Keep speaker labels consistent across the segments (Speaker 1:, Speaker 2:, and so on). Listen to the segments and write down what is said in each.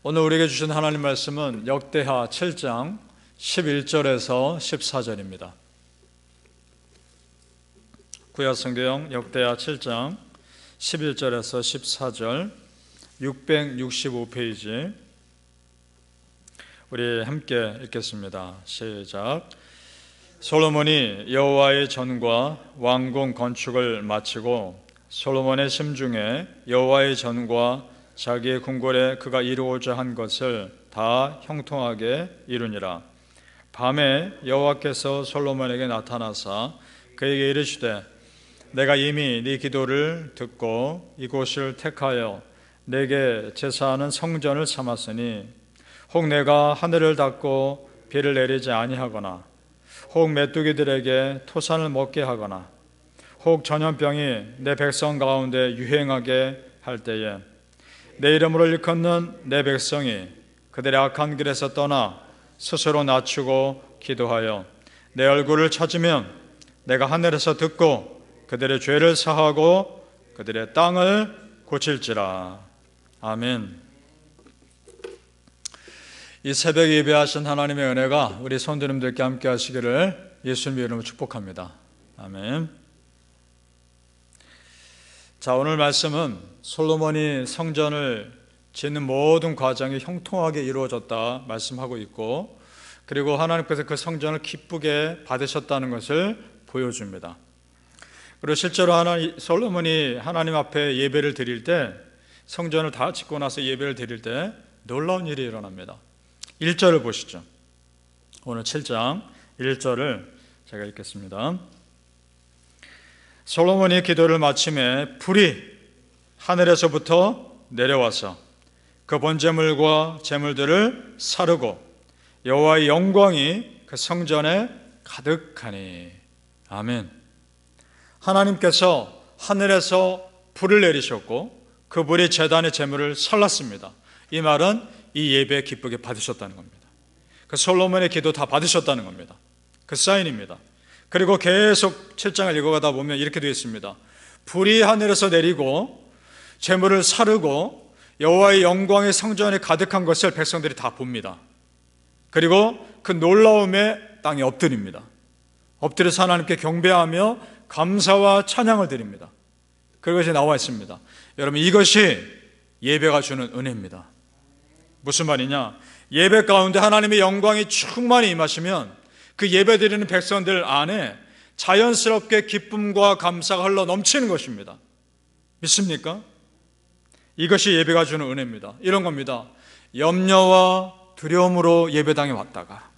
Speaker 1: 오늘 우리에게 주신 하나님 말씀은 역대하 7장 11절에서 14절입니다. 구약성경 역대하 7장 11절에서 14절 665페이지 우리 함께 읽겠습니다. 시작. 솔로몬이 여호와의 전과 왕궁 건축을 마치고 솔로몬의 심중에 여호와의 전과 자기의 궁궐에 그가 이루고자 한 것을 다 형통하게 이루니라. 밤에 여호와께서 솔로몬에게 나타나사 그에게 이르시되 내가 이미 네 기도를 듣고 이곳을 택하여 내게 제사하는 성전을 삼았으니 혹 내가 하늘을 닫고 비를 내리지 아니하거나 혹 메뚜기들에게 토산을 먹게 하거나 혹 전염병이 내 백성 가운데 유행하게 할 때에 내 이름으로 일컫는 내 백성이 그들의 악한 길에서 떠나 스스로 낮추고 기도하여 내 얼굴을 찾으면 내가 하늘에서 듣고 그들의 죄를 사하고 그들의 땅을 고칠지라. 아멘. 이 새벽 예배하신 하나님의 은혜가 우리 성도님들께 함께 하시기를 예수님의 이름으로 축복합니다. 아멘. 자, 오늘 말씀은 솔로몬이 성전을 짓는 모든 과정이 형통하게 이루어졌다 말씀하고 있고, 그리고 하나님께서 그 성전을 기쁘게 받으셨다는 것을 보여줍니다. 그리고 실제로 솔로몬이 하나님 앞에 예배를 드릴 때, 성전을 다 짓고 나서 예배를 드릴 때 놀라운 일이 일어납니다. 1절을 보시죠. 오늘 7장 1절을 제가 읽겠습니다. 솔로몬이 기도를 마침에 불이 하늘에서부터 내려와서 그 번제물과 제물들을 사르고 여호와의 영광이 그 성전에 가득하니. 아멘. 하나님께서 하늘에서 불을 내리셨고 그 불이 제단의 제물을 살랐습니다. 이 말은 이 예배 기쁘게 받으셨다는 겁니다. 그 솔로몬의 기도 다 받으셨다는 겁니다. 그 사인입니다. 그리고 계속 7장을 읽어가다 보면 이렇게 되어 있습니다. 불이 하늘에서 내리고 제물을 사르고 여호와의 영광의 성전에 가득한 것을 백성들이 다 봅니다. 그리고 그 놀라움에 땅에 엎드립니다. 엎드려서 하나님께 경배하며 감사와 찬양을 드립니다. 그것이 나와 있습니다. 여러분, 이것이 예배가 주는 은혜입니다. 무슨 말이냐? 예배 가운데 하나님의 영광이 충만히 임하시면 그 예배 드리는 백성들 안에 자연스럽게 기쁨과 감사가 흘러 넘치는 것입니다. 믿습니까? 이것이 예배가 주는 은혜입니다. 이런 겁니다. 염려와 두려움으로 예배당에 왔다가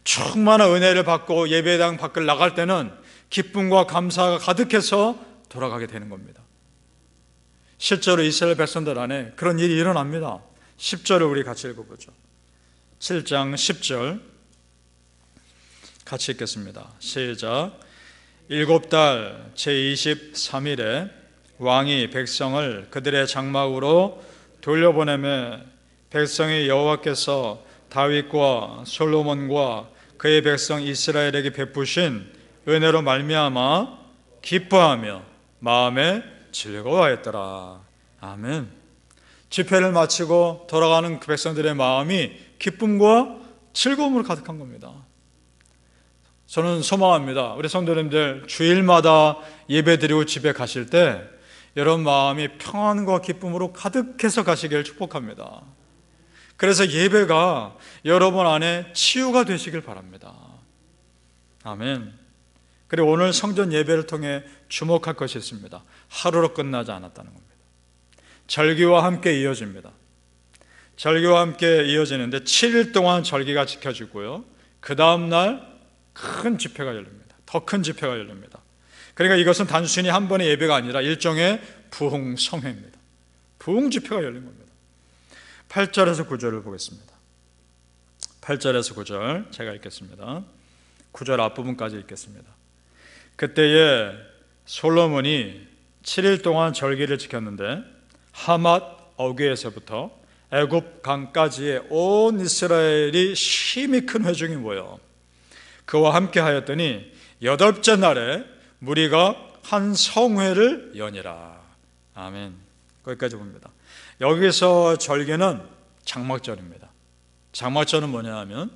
Speaker 1: 충만한 은혜를 받고 예배당 밖을 나갈 때는 기쁨과 감사가 가득해서 돌아가게 되는 겁니다. 실제로 이스라엘 백성들 안에 그런 일이 일어납니다. 10절을 우리 같이 읽어보죠. 7장 10절 같이 읽겠습니다. 시작. 7달 제23일에 왕이 백성을 그들의 장막으로 돌려보내매 백성이 여호와께서 다윗과 솔로몬과 그의 백성 이스라엘에게 베푸신 은혜로 말미암아 기뻐하며 마음에 즐거워했더라. 아멘. 집회를 마치고 돌아가는 그 백성들의 마음이 기쁨과 즐거움으로 가득한 겁니다. 저는 소망합니다. 우리 성도님들 주일마다 예배드리고 집에 가실 때 여러분 마음이 평안과 기쁨으로 가득해서 가시길 축복합니다. 그래서 예배가 여러분 안에 치유가 되시길 바랍니다. 아멘. 그리고 오늘 성전 예배를 통해 주목할 것이 있습니다. 하루로 끝나지 않았다는 겁니다. 절기와 함께 이어집니다. 절기와 함께 이어지는데 7일 동안 절기가 지켜지고요, 그 다음날 큰 집회가 열립니다. 더 큰 집회가 열립니다. 그러니까 이것은 단순히 한 번의 예배가 아니라 일종의 부흥성회입니다. 부흥 집회가 열린 겁니다. 8절에서 9절을 보겠습니다. 8절에서 9절 제가 읽겠습니다. 9절 앞부분까지 읽겠습니다. 그때에 솔로몬이 7일 동안 절기를 지켰는데 하맛 어귀에서부터 애굽 강까지의 온 이스라엘이 심히 큰 회중이 모여 그와 함께 하였더니 8째 날에 무리가 한 성회를 여니라. 아멘. 거기까지 봅니다. 여기서 절개는 장막절입니다. 장막절은 뭐냐 하면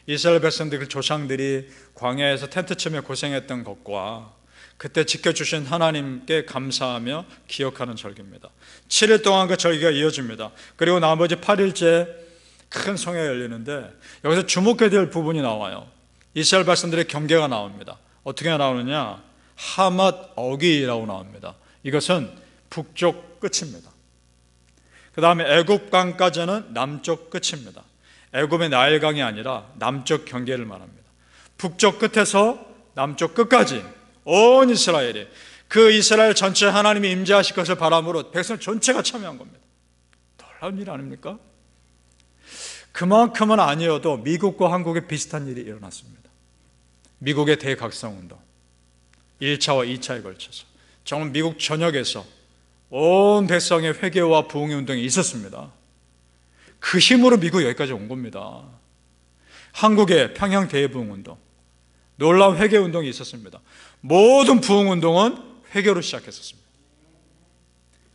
Speaker 1: 이스라엘 백성들 그 조상들이 광야에서 텐트 치며 고생했던 것과 그때 지켜주신 하나님께 감사하며 기억하는 절기입니다. 7일 동안 그 절기가 이어집니다. 그리고 나머지 8일째 큰 성회가 열리는데 여기서 주목해야 될 부분이 나와요. 이스라엘 백성들의 경계가 나옵니다. 어떻게 나오느냐? 하맛 어기라고 나옵니다. 이것은 북쪽 끝입니다. 그 다음에 애굽강까지는 남쪽 끝입니다. 애굽의 나일강이 아니라 남쪽 경계를 말합니다. 북쪽 끝에서 남쪽 끝까지 온 이스라엘이 그 이스라엘 전체 하나님이 임재하실 것을 바람으로 백성 전체가 참여한 겁니다. 놀라운 일 아닙니까? 그만큼은 아니어도 미국과 한국에 비슷한 일이 일어났습니다. 미국의 대각성운동 1차와 2차에 걸쳐서 정말 미국 전역에서 온 백성의 회개와 부흥의 운동이 있었습니다. 그 힘으로 미국이 여기까지 온 겁니다. 한국의 평양 대부흥운동, 놀라운 회개운동이 있었습니다. 모든 부흥운동은 회개로 시작했었습니다.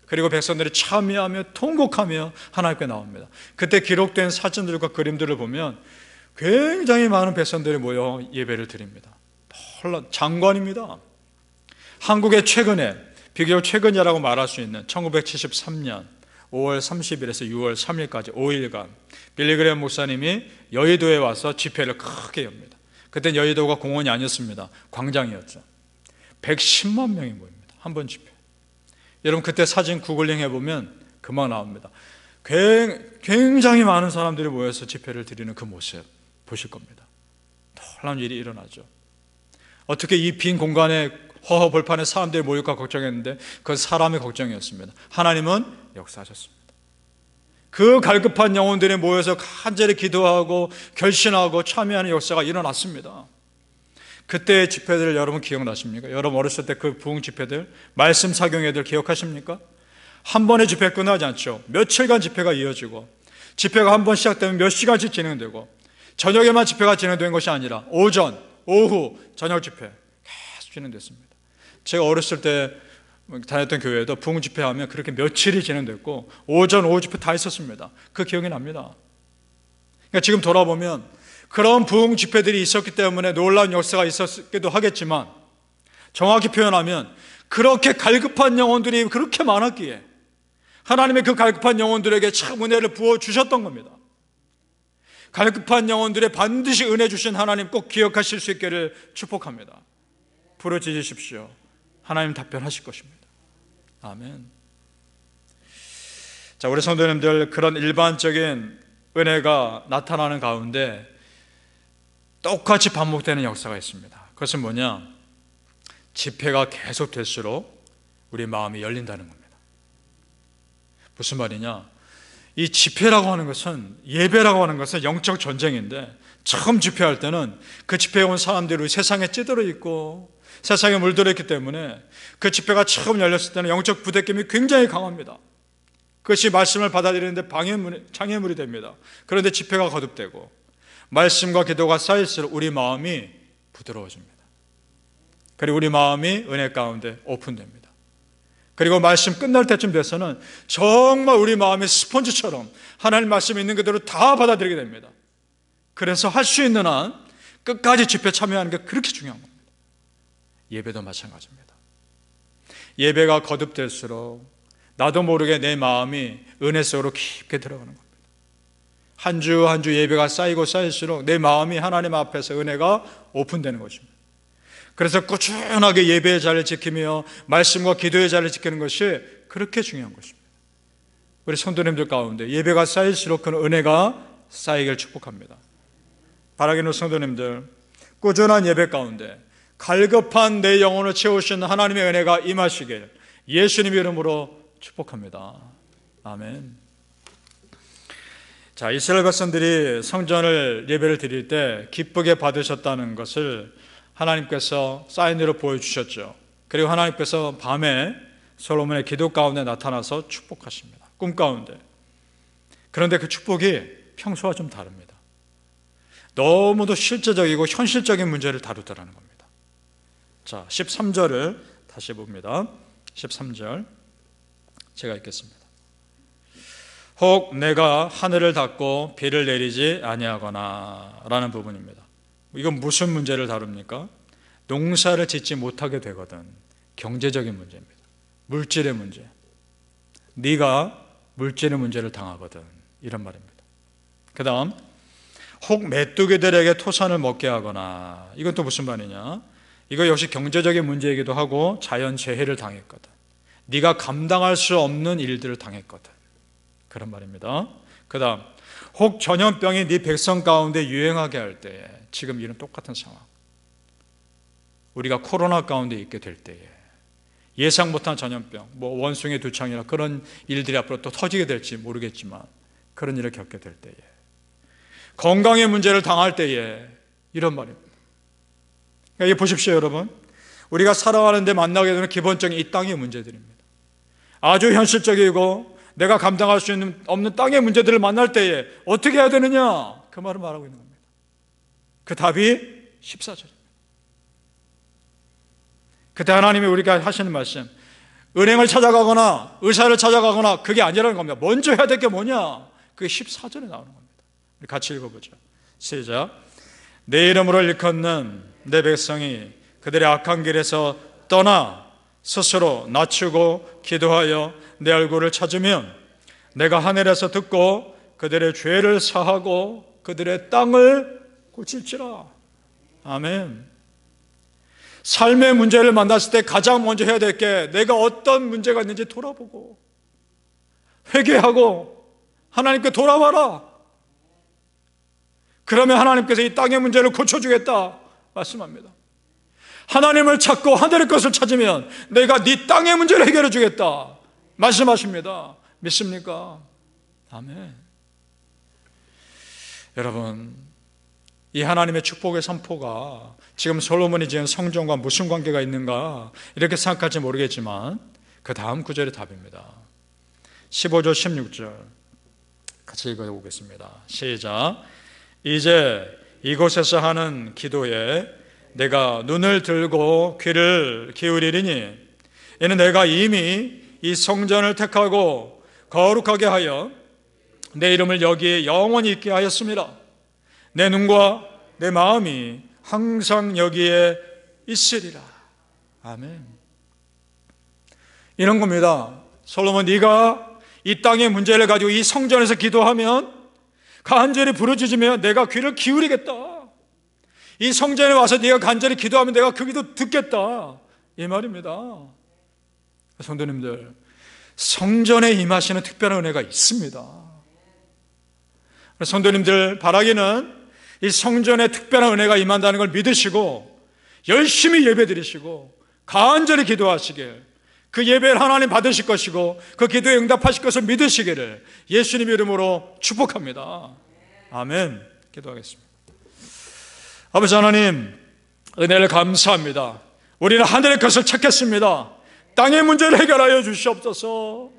Speaker 1: 그리고 백성들이 참여하며 통곡하며 하나님께 나옵니다. 그때 기록된 사진들과 그림들을 보면 굉장히 많은 백성들이 모여 예배를 드립니다. 놀라운 장관입니다. 한국의 최근에, 비교적 최근이라고 말할 수 있는 1973년 5월 30일에서 6월 3일까지 5일간 빌리그레엄 목사님이 여의도에 와서 집회를 크게 엽니다. 그때 여의도가 공원이 아니었습니다. 광장이었죠. 110만 명이 모입니다. 한 번 집회. 여러분 그때 사진 구글링 해보면 금방 나옵니다. 굉장히 많은 사람들이 모여서 집회를 드리는 그 모습 보실 겁니다. 놀라운 일이 일어나죠. 어떻게 이 빈 공간에 허허벌판에 사람들이 모일까 걱정했는데 그건 사람의 걱정이었습니다. 하나님은 역사하셨습니다. 그 갈급한 영혼들이 모여서 간절히 기도하고 결신하고 참여하는 역사가 일어났습니다. 그때의 집회들을 여러분 기억나십니까? 여러분 어렸을 때 그 부흥 집회들, 말씀 사경회들 기억하십니까? 한 번의 집회 끝나지 않죠. 며칠간 집회가 이어지고 집회가 한 번 시작되면 몇 시간씩 진행되고 저녁에만 집회가 진행된 것이 아니라 오전, 오후, 저녁 집회 계속 진행됐습니다. 제가 어렸을 때 다녔던 교회에도 부흥 집회하면 그렇게 며칠이 진행됐고 오전, 오후 집회 다 있었습니다. 그 기억이 납니다. 그러니까 지금 돌아보면 그런 부흥 집회들이 있었기 때문에 놀라운 역사가 있었기도 하겠지만 정확히 표현하면 그렇게 갈급한 영혼들이 그렇게 많았기에 하나님의 그 갈급한 영혼들에게 참 은혜를 부어주셨던 겁니다. 갈급한 영혼들에 반드시 은혜 주신 하나님 꼭 기억하실 수 있기를 축복합니다. 부르짖으십시오. 하나님 답변하실 것입니다. 아멘. 자, 우리 성도님들, 그런 일반적인 은혜가 나타나는 가운데 똑같이 반복되는 역사가 있습니다. 그것은 뭐냐? 집회가 계속될수록 우리 마음이 열린다는 겁니다. 무슨 말이냐? 이 집회라고 하는 것은, 예배라고 하는 것은 영적 전쟁인데 처음 집회할 때는 그 집회에 온 사람들이 세상에 찌들어 있고 세상에 물들어 있기 때문에 그 집회가 처음 열렸을 때는 영적 부대낌이 굉장히 강합니다. 그것이 말씀을 받아들이는데 장애물이 됩니다. 그런데 집회가 거듭되고 말씀과 기도가 쌓일수록 우리 마음이 부드러워집니다. 그리고 우리 마음이 은혜 가운데 오픈됩니다. 그리고 말씀 끝날 때쯤 돼서는 정말 우리 마음이 스펀지처럼 하나님 말씀이 있는 그대로 다 받아들이게 됩니다. 그래서 할 수 있는 한 끝까지 집회 참여하는 게 그렇게 중요한 겁니다. 예배도 마찬가지입니다. 예배가 거듭될수록 나도 모르게 내 마음이 은혜 속으로 깊게 들어가는 겁니다. 한 주 한 주 예배가 쌓이고 쌓일수록 내 마음이 하나님 앞에서 은혜가 오픈되는 것입니다. 그래서 꾸준하게 예배의 자리를 지키며 말씀과 기도의 자리를 지키는 것이 그렇게 중요한 것입니다. 우리 성도님들 가운데 예배가 쌓일수록 그 은혜가 쌓이길 축복합니다. 바라기는 성도님들, 꾸준한 예배 가운데 갈급한 내 영혼을 채우시는 하나님의 은혜가 임하시길 예수님 이름으로 축복합니다. 아멘. 자, 이스라엘 백성들이 성전을 예배를 드릴 때 기쁘게 받으셨다는 것을 하나님께서 사인으로 보여주셨죠. 그리고 하나님께서 밤에 솔로몬의 기도 가운데 나타나서 축복하십니다. 꿈 가운데. 그런데 그 축복이 평소와 좀 다릅니다. 너무도 실제적이고 현실적인 문제를 다루더라는 겁니다. 자, 13절을 다시 봅니다. 13절 제가 읽겠습니다. 혹 내가 하늘을 닫고 비를 내리지 아니하거나 라는 부분입니다. 이건 무슨 문제를 다룹니까? 농사를 짓지 못하게 되거든. 경제적인 문제입니다. 물질의 문제. 네가 물질의 문제를 당하거든. 이런 말입니다. 그 다음, 혹 메뚜기들에게 토산을 먹게 하거나. 이건 또 무슨 말이냐? 이거 역시 경제적인 문제이기도 하고 자연재해를 당했거든. 네가 감당할 수 없는 일들을 당했거든. 그런 말입니다. 그 다음, 혹 전염병이 네 백성 가운데 유행하게 할 때에, 지금 이런 똑같은 상황, 우리가 코로나 가운데 있게 될 때에 예상 못한 전염병, 원숭이 두창이나 그런 일들이 앞으로 또 터지게 될지 모르겠지만 그런 일을 겪게 될 때에, 건강의 문제를 당할 때에, 이런 말입니다. 그러니까 보십시오 여러분, 우리가 살아가는 데 만나게 되는 기본적인 이 땅의 문제들입니다. 아주 현실적이고 내가 감당할 수 없는 땅의 문제들을 만날 때에 어떻게 해야 되느냐, 그 말을 말하고 있는 겁니다. 그 답이 14절입니다. 그때 하나님이 우리가 하시는 말씀, 은행을 찾아가거나 의사를 찾아가거나 그게 아니라는 겁니다. 먼저 해야 될 게 뭐냐, 그게 14절에 나오는 겁니다. 우리 같이 읽어보죠. 시작. 내 이름으로 일컫는 내 백성이 그들의 악한 길에서 떠나 스스로 낮추고 기도하여 내 얼굴을 찾으면 내가 하늘에서 듣고 그들의 죄를 사하고 그들의 땅을 고칠지라. 아멘. 삶의 문제를 만났을 때 가장 먼저 해야 될 게, 내가 어떤 문제가 있는지 돌아보고 회개하고 하나님께 돌아와라. 그러면 하나님께서 이 땅의 문제를 고쳐주겠다 말씀합니다. 하나님을 찾고 하늘의 것을 찾으면 내가 네 땅의 문제를 해결해 주겠다 말씀하십니다. 믿습니까? 아멘. 여러분, 이 하나님의 축복의 선포가 지금 솔로몬이 지은 성전과 무슨 관계가 있는가 이렇게 생각할지 모르겠지만 그 다음 구절의 답입니다. 15절 16절 같이 읽어보겠습니다. 시작. 이제 이곳에서 하는 기도에 내가 눈을 들고 귀를 기울이리니 이는 내가 이미 이 성전을 택하고 거룩하게 하여 내 이름을 여기에 영원히 있게 하였습니다. 내 눈과 내 마음이 항상 여기에 있으리라. 아멘. 이런 겁니다. 솔로몬, 네가 이 땅의 문제를 가지고 이 성전에서 기도하면, 간절히 부르짖으면 내가 귀를 기울이겠다. 이 성전에 와서 네가 간절히 기도하면 내가 그 기도 듣겠다, 이 말입니다. 성도님들, 성전에 임하시는 특별한 은혜가 있습니다. 성도님들 바라기는 이 성전에 특별한 은혜가 임한다는 걸 믿으시고 열심히 예배드리시고 간절히 기도하시길, 그 예배를 하나님 받으실 것이고 그 기도에 응답하실 것을 믿으시기를 예수님 이름으로 축복합니다. 아멘. 기도하겠습니다. 아버지 하나님, 은혜를 감사합니다. 우리는 하늘의 것을 찾겠습니다. 땅의 문제를 해결하여 주시옵소서.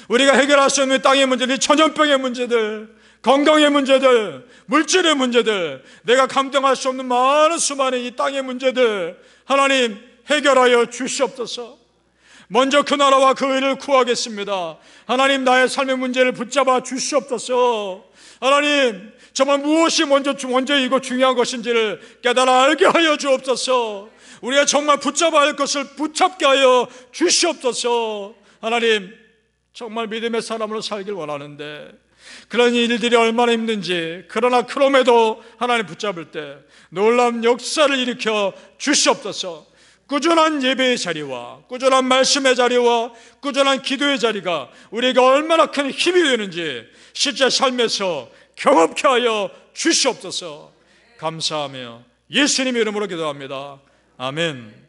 Speaker 1: 우리가 해결할 수 없는 땅의 문제들, 전염병의 문제들, 건강의 문제들, 물질의 문제들, 내가 감당할 수 없는 많은 수많은 이 땅의 문제들, 하나님 해결하여 주시옵소서. 먼저 그 나라와 그 의를 구하겠습니다. 하나님, 나의 삶의 문제를 붙잡아 주시옵소서. 하나님, 정말 무엇이 먼저이고 중요한 것인지를 깨달아 알게 하여 주옵소서. 우리가 정말 붙잡아야 할 것을 붙잡게 하여 주시옵소서. 하나님, 정말 믿음의 사람으로 살길 원하는데 그런 일들이 얼마나 힘든지, 그러나 그럼에도 하나님 붙잡을 때 놀라운 역사를 일으켜 주시옵소서. 꾸준한 예배의 자리와 꾸준한 말씀의 자리와 꾸준한 기도의 자리가 우리가 얼마나 큰 힘이 되는지 실제 삶에서 경험케 하여 주시옵소서. 감사하며 예수님 이름으로 기도합니다. 아멘.